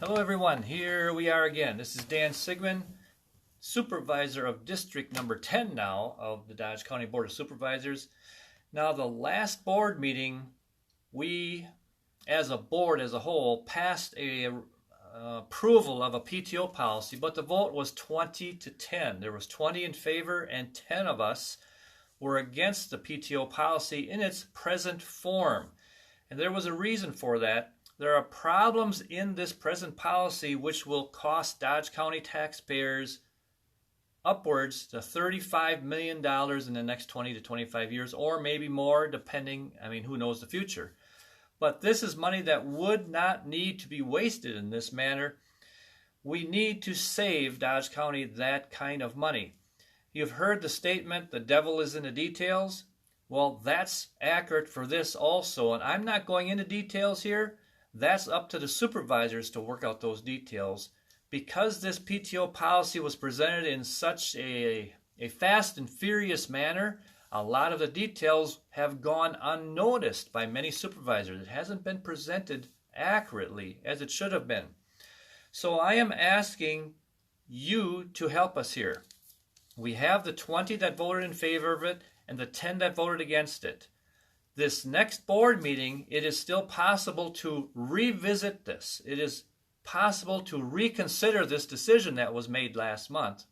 Hello everyone, here we are again. This is Dan Sigmund, Supervisor of District number 10 now of the Dodge County Board of Supervisors. Now the last board meeting, we as a board as a whole passed a approval of a PTO policy, but the vote was 20-10. There was 20 in favor and 10 of us were against the PTO policy in its present form. And there was a reason for that. There are problems in this present policy which will cost Dodge County taxpayers upwards to $35 million in the next 20 to 25 years, or maybe more, depending, who knows the future. But this is money that would not need to be wasted in this manner. We need to save Dodge County that kind of money. You've heard the statement, the devil is in the details. Well, that's accurate for this also, and I'm not going into details here. That's up to the supervisors to work out those details. Because this PTO policy was presented in such a fast and furious manner, a lot of the details have gone unnoticed by many supervisors. It hasn't been presented accurately as it should have been. So I am asking you to help us here. We have the 20 that voted in favor of it and the 10 that voted against it. This next board meeting, it is still possible to revisit this. It is possible to reconsider this decision that was made last month.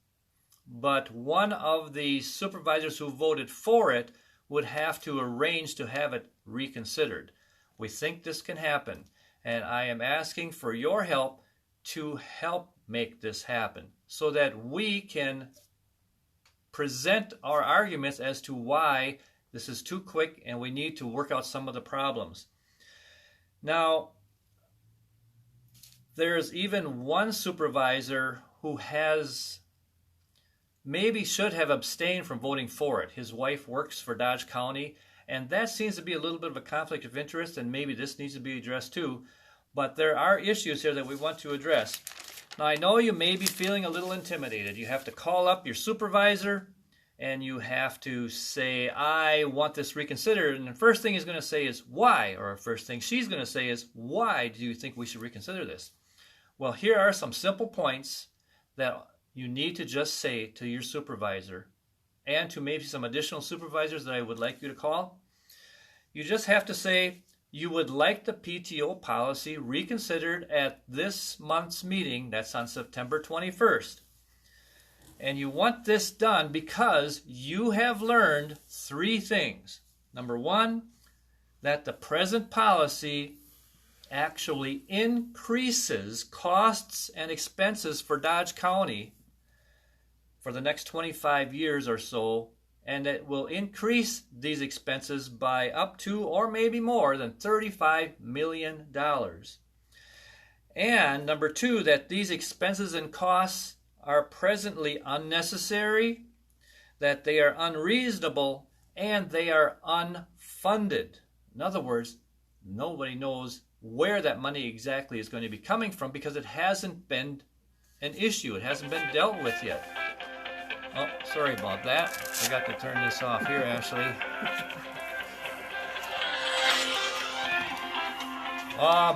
But one of the supervisors who voted for it would have to arrange to have it reconsidered. We think this can happen, and I am asking for your help to help make this happen so that we can present our arguments as to why this is too quick and we need to work out some of the problems. Now, there's even one supervisor who maybe should have abstained from voting for it. His wife works for Dodge County, and that seems to be a little bit of a conflict of interest, and maybe this needs to be addressed too. But there are issues here that we want to address. Now, I know you may be feeling a little intimidated. You have to call up your supervisor and you have to say, I want this reconsidered. And the first thing he's going to say is, why? Or the first thing she's going to say is, why do you think we should reconsider this? Well, here are some simple points that you need to just say to your supervisor and to maybe some additional supervisors that I would like you to call. You just have to say, you would like the PTO policy reconsidered at this month's meeting, that's on September 21st. And you want this done because you have learned three things. Number one, that the present policy actually increases costs and expenses for Dodge County for the next 25 years or so, and it will increase these expenses by up to or maybe more than $35 million. And number two, that these expenses and costs are presently unnecessary, that they are unreasonable, and they are unfunded. In other words, nobody knows where that money exactly is going to be coming from because it hasn't been an issue. It hasn't been dealt with yet. Oh, sorry about that. I got to turn this off here, Ashley.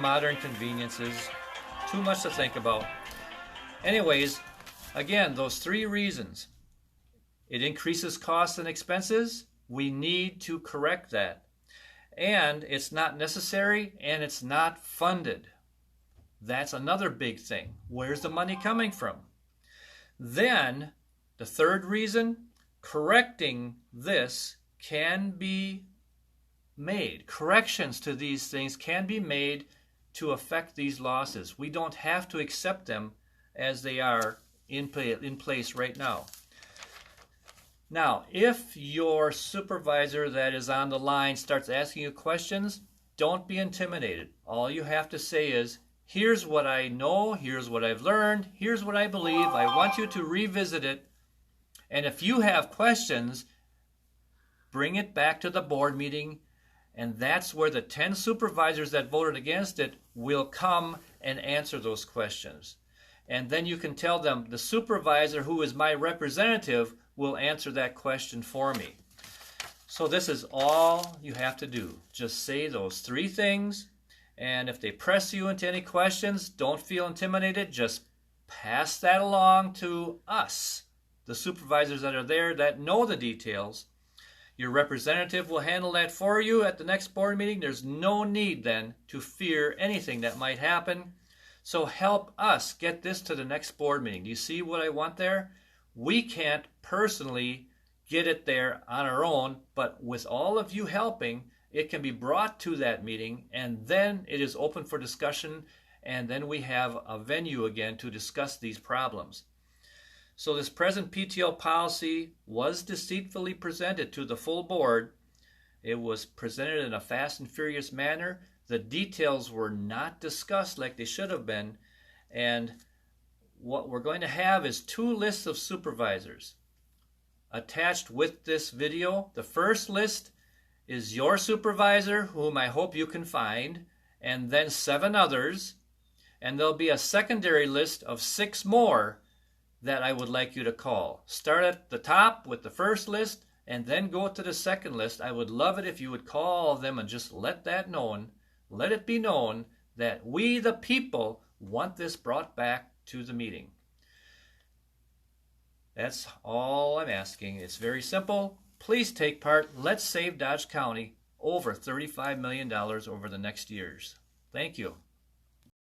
Modern conveniences. Too much to think about. Anyways, again, those three reasons. It increases costs and expenses. We need to correct that. And it's not necessary and it's not funded. That's another big thing. Where's the money coming from? Then, the third reason, correcting this can be made. Corrections to these things can be made to affect these losses. We don't have to accept them as they are in place right now. Now, if your supervisor that is on the line starts asking you questions, don't be intimidated. All you have to say is, here's what I know, here's what I've learned, here's what I believe. I want you to revisit it. And if you have questions, bring it back to the board meeting, and that's where the 10 supervisors that voted against it will come and answer those questions. And then you can tell them, the supervisor who is my representative will answer that question for me. So this is all you have to do. Just say those three things, And if they press you into any questions, don't feel intimidated. Just pass that along to us, the supervisors that are there that know the details. Your representative will handle that for you at the next board meeting. There's no need then to fear anything that might happen. So help us get this to the next board meeting. Do you see what I want there? We can't personally get it there on our own, but with all of you helping, it can be brought to that meeting, and then it is open for discussion, and then we have a venue again to discuss these problems. So this present PTO policy was deceitfully presented to the full board. It was presented in a fast and furious manner. The details were not discussed like they should have been. And what we're going to have is 2 lists of supervisors attached with this video. The first list is your supervisor, whom I hope you can find, and then 7 others. And there'll be a secondary list of 6 more that I would like you to call. Start at the top with the first list and then go to the second list. I would love it if you would call them and just let it be known that we, the people, want this brought back to the meeting. That's all I'm asking. It's very simple. Please take part. Let's save Dodge County over $35 million over the next years. Thank you.